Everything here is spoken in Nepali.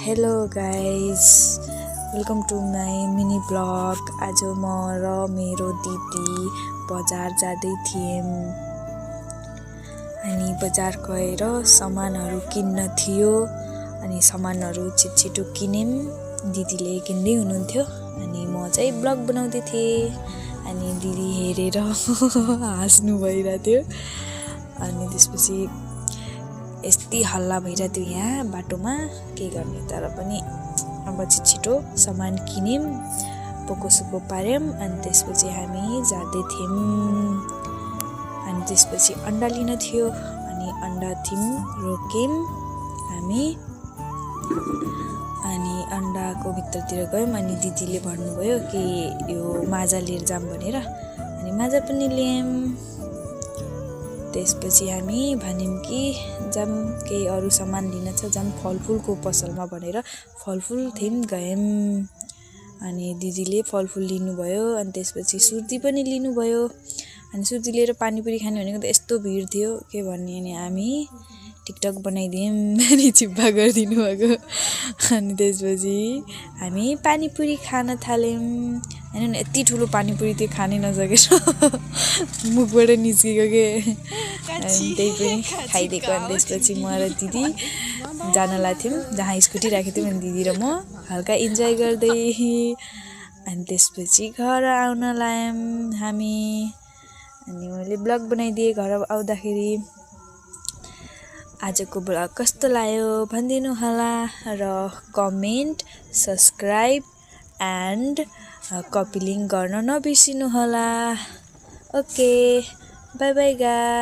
Hello guys, welcome to my mini blog. आज म र मेरो दिदी बजार जाँदै थियौँ। अनि बजार गएर सामानहरू किन्न थियो। अनि सामानहरू छिटो किन्यौँ। दिदीले किन्दै हुनुहुन्थ्यो अनि म चाहिँ ब्लग बनाउँदै थिएँ। अनि दिदी हेरेर हाँस्नु भइरहेको थियो। अनि त्यसपछि यति हल्ला भइरहेको थियो यहाँ बाटोमा, के गर्ने। तर पनि अब छिटो सामान किन्यौँ, पोकोसोको पार्यौँ। अनि त्यसपछि हामी जाँदै थियौँ। अनि त्यसपछि अन्डा लिन थियो। अनि अन्डा थियौँ, रोक्यौँ हामी। अनि अन्डाको भित्रतिर गयौँ। अनि दिदीले भन्नुभयो कि यो माजा लिएर जाऊँ भनेर। अनि माजा पनि ल्यायौँ। त्यसपछि हामी भन्यौँ कि जाऊँ केही अरू सामान लिन छ, जाऊँ फलफुलको पसलमा भनेर फलफुल थियौँ, गयौँ। अनि दिदीले फलफुल लिनुभयो। अनि त्यसपछि सुर्ती पनि लिनुभयो। अनि सुर्ती लिएर पानीपुरी खाने भनेको त यस्तो भिड थियो के भन्ने। अनि हामी टिकटक बनाइदियौँ अनि चिप्पा गरिदिनु भएको। अनि त्यसपछि हामी पानीपुरी खान थाल्यौँ। होइन यति ठुलो पानीपुरी त्यो खानै नसकेर मुखबाट निस्केको के। अनि त्यही पनि खाइदिएको। अनि त्यसपछि म र दिदी जान लाग्थ्यौँ जहाँ स्कुटी राखेको थियौँ। अनि दिदी र म हल्का इन्जोय गर्दै। अनि त्यसपछि घर आउन लाग्यौँ हामी। अनि मैले ब्लग बनाइदिएँ घर आउँदाखेरि। आजको ब्लग कस्तो लाग्यो भनिदिनु होला र comment, subscribe and copy link गर्न नबिर्सिनु होला। Okay, by by guys.